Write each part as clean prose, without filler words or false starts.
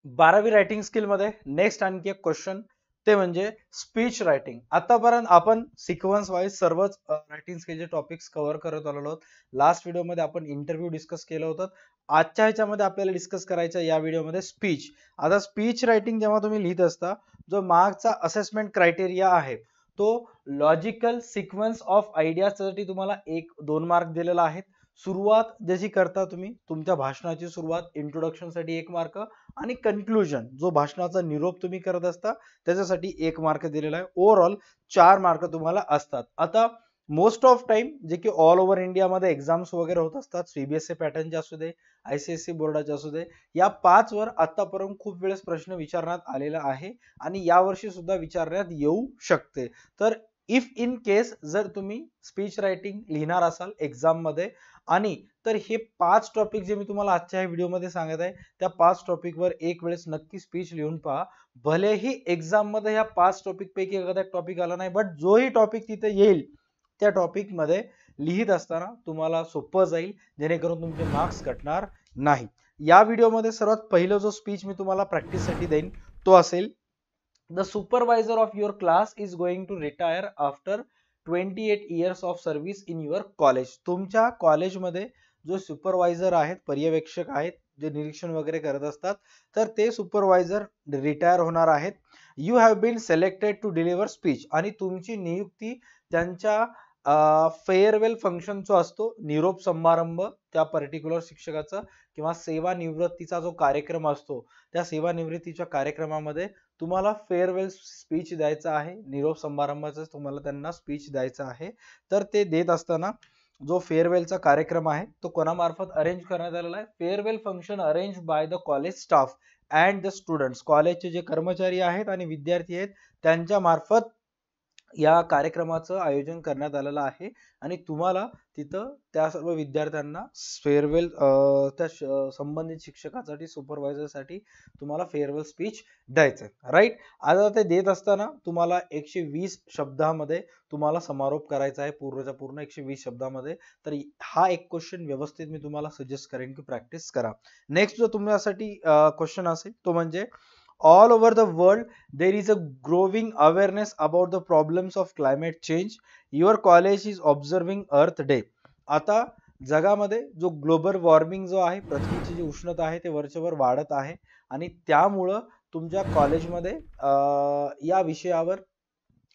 12वी writing skill मध्ये next आणखी एक क्वेश्चन ते म्हणजे स्पीच रायटिंग. आतापर्यंत आपण सिक्वेन्स वाईज सर्वच रायटिंग स्किलचे टॉपिक्स कव्हर करत आलेलो आहोत. लास्ट व्हिडिओ मध्ये आपण इंटरव्ह्यू डिस्कस केलं होतं. आजच्या ह्याच्यामध्ये आपल्याला डिस्कस करायचं या व्हिडिओमध्ये स्पीच. आता स्पीच रायटिंग जेव्हा तुम्ही लिहित असता, जो मार्कचा असेसमेंट क्रायटेरिया आहे तो लॉजिकल सिक्वेन्स ऑफ आयडियासाठी तुम्हाला 1-2 मार्क दिलेला आहे. सुरुवात जशी करता तुम्ही तुमच्या भाषणाची सुरुवात इंट्रोडक्शन साठी 1 मार्क आणि कन्क्लुजन जो भाषणाचा निरोप तुम्ही करत असता त्याच्यासाठी 1 मार्क दिलेला आहे. ओव्हरऑल 4 मार्क तुम्हाला असतात. आता मोस्ट ऑफ टाइम जे की ऑल ओव्हर इंडिया मध्ये एक्झाम्स वगैरे होत असतात, सीबीएसई पॅटर्नचे असू दे, आयसीएसई बोर्डाचे असू दे, या 5 वर आतापर्यंत खूप वेळेस प्रश्न विचारण्यात आलेला आहे आणि यावर्षी सुद्धा विचारण्यात येऊ शकते. तर इफ इन केस जर तुम्ही स्पीच रायटिंग लिहिणार असाल एक्झाम मध्ये आणि तर हे 5 टॉपिक जे मी तुम्हाला आजच्या या व्हिडिओमध्ये सांगत आहे त्या 5 टॉपिक वर एक वेळेस नक्की स्पीच लिहून पहा. भलेही एक्झाम मध्ये ह्या 5 टॉपिक पैकी एखादा टॉपिक आला नाही, बट जोही टॉपिक तिथे येईल त्या टॉपिक मध्ये लिहित असताना तुम्हाला सोपं जाईल, जेणेकरून तुमचे मार्क्स घटणार नाही. या व्हिडिओमध्ये सर्वात पहिलं जो स्पीच मी तुम्हाला प्रॅक्टिससाठी देईन तो असेल, the supervisor of your class is going to retire after 28 years of service in your college. तुमच्या कॉलेजमध्ये जो सुपरवायझर आहेत, पर्यवेक्षक आहेत, जे निरीक्षण वगैरे करत असतात, तर ते सुपरवायझर रिटायर होणार आहेत. You have been selected to deliver speech आणि तुमची नियुक्ती त्यांच्या फेअरवेल फंक्शन जो असतो, निरोप समारंभ त्या पर्टिक्युलर शिक्षकाचा किंवा सेवानिवृत्तीचा जो कार्यक्रम असतो त्या सेवानिवृत्तीच्या कार्यक्रमामध्ये तुम्हाला फेअरवेल स्पीच द्यायचा आहे. निरोप समारंभाचा तुम्हाला त्यांना स्पीच द्यायचा आहे. तर ते देत असताना जो फेअरवेलचा कार्यक्रम आहे तो कोणामार्फत अरेंज करण्यात आलेला आहे? Farewell function arrange by the college staff and the students. कॉलेजचे जे कर्मचारी आहेत आणि विद्यार्थी आहेत त्यांच्या मार्फत या कार्यक्रमाचं आयोजन करण्यात आलेलं आहे आणि तुम्हाला तिथं त्या सर्व विद्यार्थ्यांना फेअरवेल त्या संबंधित शिक्षकासाठी सुपरवायझरसाठी तुम्हाला फेअरवेल स्पीच द्यायचं, राईट. आता ते देत असताना तुम्हाला 120 शब्दामध्ये तुम्हाला समारोप करायचा आहे, पूर्णच्या पूर्ण 120 शब्दामध्ये. तर हा एक क्वेश्चन व्यवस्थित मी तुम्हाला सजेस्ट करेन की प्रॅक्टिस करा. नेक्स्ट जो तुमच्यासाठी क्वेश्चन असेल तो म्हणजे all over the world there is a growing awareness about the problems of climate change. Your college is observing earth day. आता जगामध्ये जो ग्लोबल वॉर्मिंग जो आहे, पृथ्वीची जी उष्णता आहे ते वरचेवर वाढत आहे आणि त्यामुळं तुमच्या कॉलेजमध्ये या विषयावर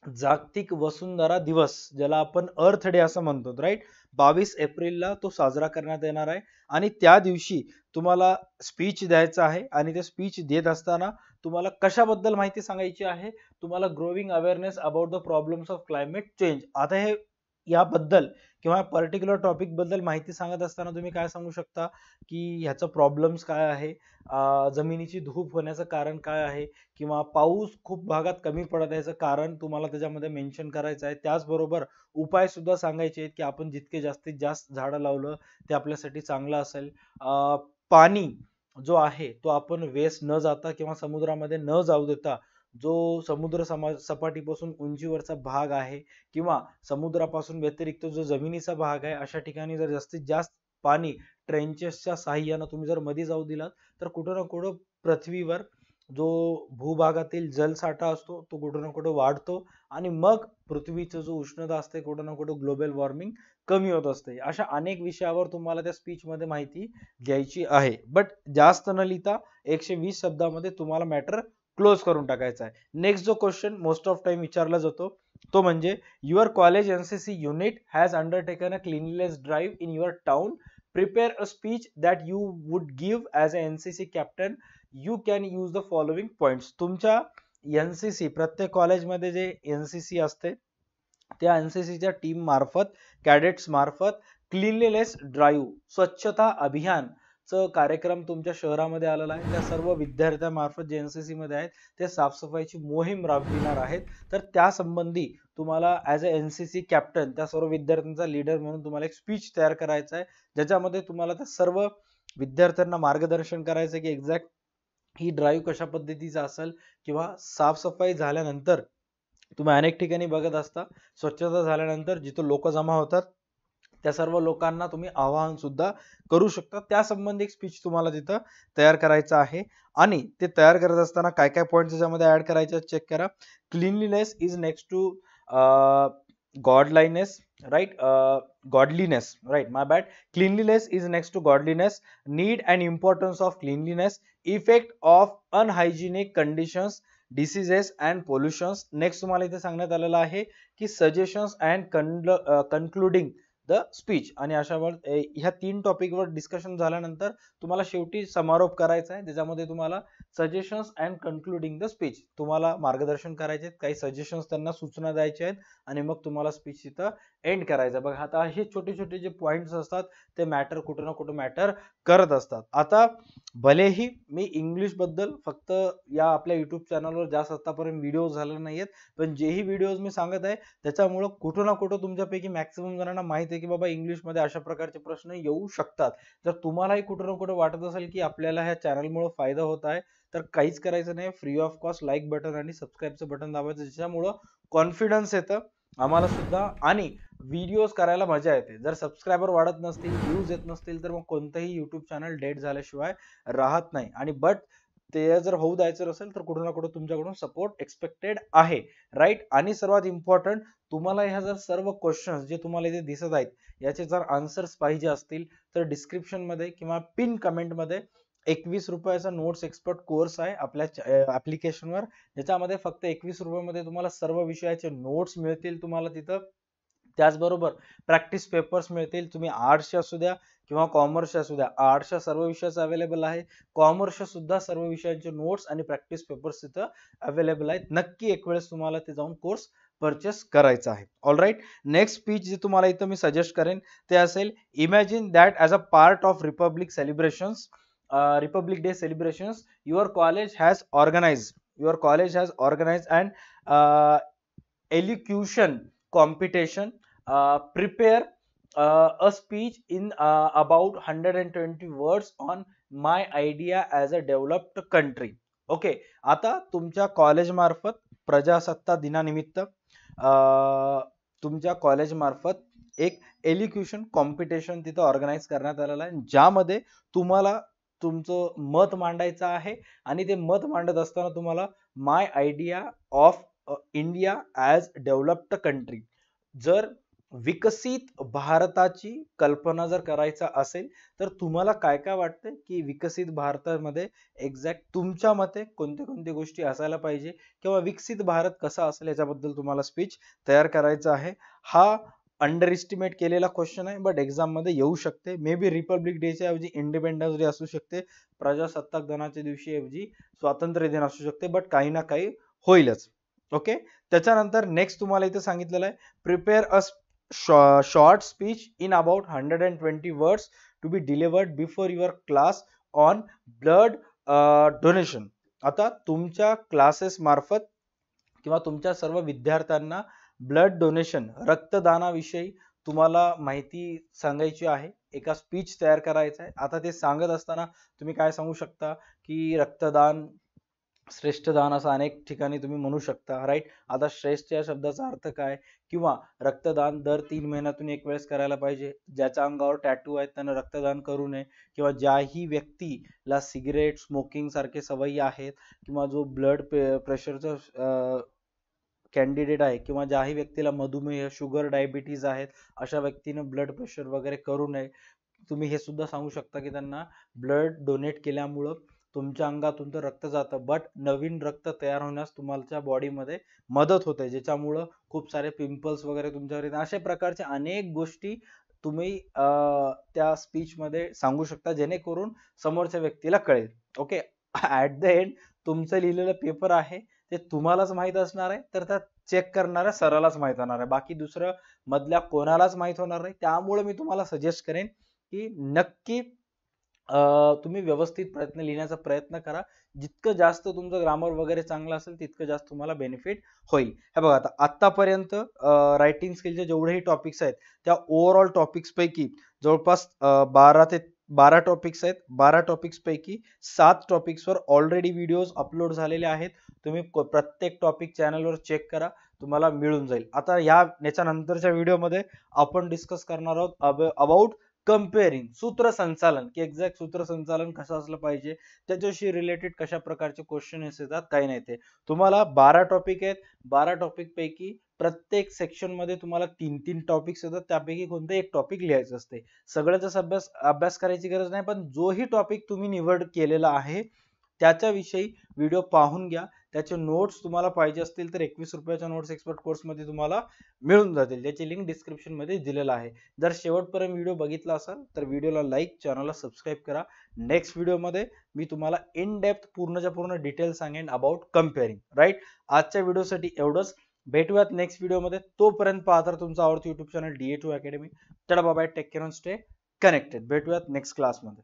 जागतिक वसुंधरा दिवस, ज्याला आपण अर्थ डे असं म्हणतो, राईट, 22 एप्रिलला तो साजरा करण्यात येणार आहे आणि त्या दिवशी तुम्हाला स्पीच द्यायचा आहे आणि ते स्पीच देत असताना तुम्हाला कशाबद्दल माहिती सांगायची आहे? तुम्हाला growing awareness about the problems of climate change. आता हे याबद्दल किंवा पर्टिक्युलर टॉपिक बद्दल माहिती सांगत असताना तुम्ही काय सांगू शकता की ह्याचं प्रॉब्लेम्स काय आहे, जमिनीची धूप होण्याचं कारण काय आहे, किंवा पाऊस खूप भागात कमी पडत याचं कारण तुम्हाला त्याच्यामध्ये मेन्शन करायचं आहे. त्याचबरोबर उपाय सुद्धा सांगायचे आहेत की आपण जितके जास्तीत जास्त झाडं लावलं ते आपल्यासाठी चांगलं असेल. पाणी जो आहे तो आपण वेस्ट न जाता किंवा समुद्रामध्ये न जाऊ देता जो समुद्र सपाटीपासून उंचीवरचा भाग आहे किंवा समुद्रापासून व्यतिरिक्त जो जमिनीचा भाग आहे, अशा ठिकाणी जर जास्तीत जास्त पाणी ट्रेंचेसच्या साहाय्याने तुम्ही जर मध्ये जाऊ दिलात तर कुठं ना कुठं पृथ्वीवर जो भूभागातील जलसाठा असतो तो कुठं ना कुठं वाढतो आणि मग पृथ्वीचं जो उष्णता असते कुठं ना कुठं ग्लोबल वॉर्मिंग कमी होत असते. अशा अनेक विषयावर तुम्हाला त्या स्पीच मध्ये माहिती द्यायची आहे, बट जास्त न लिहिता 120 शब्दामध्ये तुम्हाला मॅटर क्लोज करून टाकायचा आहे. नेक्स्ट जो क्वेश्चन मोस्ट ऑफ टाइम विचारला जातो तो म्हणजे your college NCC unit has undertaken a cleanliness drive in your town. Prepare a speech that you would give as a NCC captain. You can use the following points. तुमच्या NCC प्रत्येक कॉलेजमध्ये जे NCC असते त्या एनसीसीच्या team मार्फत, cadets मार्फत cleanliness drive, स्वच्छता अभियान कार्यक्रम तुमच्या शहरामध्ये आलेला आहे. त्या सर्व विद्यार्थ्यांमार्फत जे एनसीसी मध्ये आहेत ते साफसफाईची मोहीम राबविणार आहेत. तर त्या संबंधी तुम्हाला ॲज अ एनसीसी कॅप्टन त्या सर्व विद्यार्थ्यांचा लीडर म्हणून तुम्हाला एक स्पीच तयार करायचा आहे, ज्याच्यामध्ये तुम्हाला त्या सर्व विद्यार्थ्यांना मार्गदर्शन करायचं की एक्झॅक्ट ही ड्राईव्ह कशा पद्धतीचा असेल किंवा साफसफाई झाल्यानंतर तुम्ही अनेक ठिकाणी बघत असता स्वच्छता झाल्यानंतर जिथे लोक जमा होतात त्या सर्व लोकांना तुम्ही आवाहन सुद्धा करू शकता. त्या संबंधी एक स्पीच तुम्हाला तिथं तयार करायचं आहे. आणि ते तयार करत असताना काय काय पॉईंट्स त्याच्यामध्ये ऍड करायचे चेक करा. Cleanliness is next to godliness, right? Godliness, right? My bad. Cleanliness is next to godliness. Need and importance of cleanliness. Effect of unhygienic conditions, diseases and pollutions. Next तुम्हाला इथे सांगण्यात आलेलं आहे की suggestions and concluding the speech. आणि अशावर ह्या 3 टॉपिकवर discussion झाल्यानंतर तुम्हाला शेवटी समारोप करायचा आहे. त्याच्यामध्ये तुम्हाला suggestions and concluding the speech तुम्हाला मार्गदर्शन करायचे आहेत, काही सजेशन्स त्यांना सूचना द्यायच्या आहेत आणि मग तुम्हाला स्पीच तिथं एंड करायचं. बघा आता हे छोटे छोटे जे पॉइंट्स असतात ते मॅटर कुठं ना कुठं मॅटर करत असतात. आता भलेही मी इंग्लिश बद्दल फक्त या आपल्या युट्यूब चॅनलवर जास्त आतापर्यंत व्हिडिओ झाले नाहीयेत, पण जेही व्हिडिओज मी सांगत आहे त्याच्यामुळे कुठं ना कुठं तुमच्यापैकी मॅक्सिमम जणांना माहिती आहे की बाबा इंग्लिशमध्ये अशा प्रकारचे प्रश्न येऊ शकतात. जर तुम्हालाही कुठं ना कुठं वाटत असेल की आपल्याला ह्या चॅनलमुळे फायदा होत आहे तर काहीच करायचं नाही, free of cost like button आणि सबस्क्राईबचं बटन दाबायचं, ज्याच्यामुळं कॉन्फिडन्स येतं आम्हाला सुद्धा आणि व्हिडिओज करायला मजा येते. जर सबस्क्रायबर वाढत नसतील, व्ह्यूज येत नसतील तर मग कोणतंही युट्यूब चॅनल डेड झाल्याशिवाय राहत नाही. आणि बट ते जर होऊ द्यायचं असेल तर कुठं ना कुठं तुमच्याकडून सपोर्ट एक्सपेक्टेड आहे, राईट? आणि सर्वात इम्पॉर्टंट, तुम्हाला ह्या जर सर्व क्वेश्चन्स जे तुम्हाला इथे दिसत आहेत याचे जर आन्सर्स पाहिजे असतील तर डिस्क्रिप्शन मध्ये किंवा पिन कमेंट मध्ये 21 रुपयाचा नोट्स एक्सपर्ट कोर्स आहे आपल्या ऍप्लिकेशनवर, ज्याच्यामध्ये फक्त 21 रुपयामध्ये तुम्हाला सर्व विषयाचे नोट्स मिळतील तुम्हाला तिथं. त्याचबरोबर प्रॅक्टिस पेपर्स मिळतील. तुम्ही आर्ट्सचे असू द्या किंवा कॉमर्सचे असू द्या, आर्ट्सच्या सर्व विषयाचं अवेलेबल आहे, कॉमर्सच्या सुद्धा सर्व विषयांचे नोट्स आणि प्रॅक्टिस पेपर्स तिथं अवेलेबल आहेत. नक्की एक वेळेस तुम्हाला ते जाऊन कोर्स परचेस करायचा आहे. All right. नेक्स्ट स्पीच जे तुम्हाला इथं मी सजेस्ट करेन ते असेल, imagine that as a part of Republic celebrations, Republic Day celebrations, your college has organized an elocution competition. Prepare a speech in about 120 words on my idea as a developed country. Okay, आता तुमच्या college मार्फत प्रजासत्ताक दिनानिमित्त तुमच्या college मार्फत एक एलिक्युशन competition तिथं organise करण्यात आलेलं आहे, ज्यामध्ये तुम्हाला तुमचं मत मांडायचं आहे. आणि ते मत मांडत असताना तुम्हाला my idea of India as developed country, जर विकसित भारताची कल्पना जर करायचा असेल तर तुम्हाला काय काय वाटतं की विकसित भारतामध्ये एक्झॅक्ट तुमच्या मते कोणत्या कोणत्या गोष्टी असायला पाहिजे किंवा विकसित भारत कसा असेल याच्याबद्दल तुम्हाला स्पीच तयार करायचा आहे. हा अंडर एस्टिमेट केलेला क्वेश्चन आहे, बट एक्झाम मध्ये येऊ शकते. मे बी रिपब्लिक डेच्या ऐवजी इंडिपेंडन्स डे असू शकते, प्रजासत्ताक दिनाच्या दिवशी ऐवजी स्वातंत्र्य दिन असू शकते, बट काही ना काही होईलच. ओके, त्याच्यानंतर नेक्स्ट तुम्हाला इथे सांगितलेलं आहे, prepare a short speech in about 120 words to be delivered before your class on blood donation. आता तुमच्या क्लासेस मार्फत किंवा तुमच्या सर्व विद्यार्थ्यांना ब्लड डोनेशन, रक्तदानाविषयी तुम्हाला माहिती सांगायची आहे, एका स्पीच तयार करायचा आहे. आता ते सांगत असताना तुम्ही काय सांगू शकता की रक्तदान श्रेष्ठ दान असं अनेक ठिकाणी तुम्ही म्हणू शकता, राईट? आता श्रेष्ठ या शब्दाचा अर्थ काय, किंवा रक्तदान दर 3 महिन्यातून एक वेळेस करायला पाहिजे, ज्याच्या अंगावर टॅटू आहेत त्यानं रक्तदान करू नये, किंवा ज्याही व्यक्तीला सिगरेट स्मोकिंग सारखे सवयी आहेत किंवा जो ब्लड प्रेशरचा कॅन्डिडेट आहे किंवा ज्याही व्यक्तीला मधुमेह, शुगर, डायबिटीज आहेत अशा व्यक्तीने ब्लड प्रेशर वगैरे करू नये. तुम्ही हे सुद्धा सांगू शकता की त्यांना ब्लड डोनेट केल्यामुळं तुमच्या अंगातून तर रक्त जातं, बट नवीन रक्त तयार होण्यास तुमच्या बॉडीमध्ये मदत होते, ज्याच्यामुळं खूप सारे पिंपल्स वगैरे तुमच्यावर येतात. अशा प्रकारच्या अनेक गोष्टी तुम्ही त्या स्पीच मध्ये सांगू शकता, जेणेकरून समोरच्या व्यक्तीला कळेल. ओके, ऍट द एंड तुमचं लिहिलेलं पेपर आहे ते तुम्हालाच माहित असणार आहे, तर त्या चेक करणाऱ्या सरालाच माहित होणार आहे, बाकी दुसरं मधल्या कोणालाच माहित होणार नाही. त्यामुळे मी तुम्हाला सजेस्ट करेन की नक्की तुम्ही व्यवस्थित प्रयत्न लिहिण्याचा प्रयत्न करा. जितकं जास्त तुमचं ग्रामर वगैरे चांगलं असेल तितकं जास्त तुम्हाला बेनिफिट होईल. हे बघा, आता आतापर्यंत रायटिंग स्किलचे जेवढेही टॉपिक्स आहेत त्या ओव्हरऑल टॉपिक्स पैकी जवळपास 12 टॉपिक्स आहेत. 12 टॉपिक्स पैकी 7 टॉपिक्सवर ऑलरेडी व्हिडिओज अपलोड झालेले आहेत. तुम्ही प्रत्येक टॉपिक चॅनलवर चेक करा, तुम्हाला मिळून जाईल. आता याच्या नंतरच्या व्हिडिओमध्ये आपण डिस्कस करणार आहोत अबाउट कंपेअरिंग, सूत्रसंचालन, की एक्झॅक्ट सूत्रसंचालन कसं असलं पाहिजे, त्याच्याशी रिलेटेड कशा प्रकारचे क्वेश्चन येतात काही नाही. ते तुम्हाला 12 टॉपिक आहेत. 12 टॉपिक पैकी प्रत्येक सेक्शन मध्ये तुम्हाला 3-3 टॉपिक्स येतात. त्यापैकी कोणतं एक टॉपिक लिहायचं असते. सगळ्याचाच अभ्यास करायची गरज नाही, पण जोही टॉपिक तुम्ही निवड केलेला आहे त्याच्याविषयी व्हिडिओ पाहून घ्या. त्याचे नोट्स तुम्हाला पाहिजे असतील तर 21 रुपयाच्या नोट्स एक्सपर्ट कोर्स मध्ये तुम्हाला मिळून जातील. त्याची लिंक डिस्क्रिप्शन मध्ये दिलेला आहे. जर शेवटपर्यंत व्हिडिओ बघितला असाल तर व्हिडिओला लाईक, चॅनलला सबस्क्राईब करा. नेक्स्ट व्हिडिओमध्ये मी तुम्हाला इन डेप्थ पूर्णच्या पूर्ण डिटेल सांगेन अबाउट कंपेअरिंग. राईट, आजच्या व्हिडिओसाठी एवढंच. भेटूयात नेक्स्ट व्हिडिओमध्ये. तोपर्यंत पाहता तुमचा आवडतं युट्यूब चॅनल DA2 अकॅडमी. चला bye, take care, stay connected. भेटूयात नेक्स्ट क्लासमध्ये.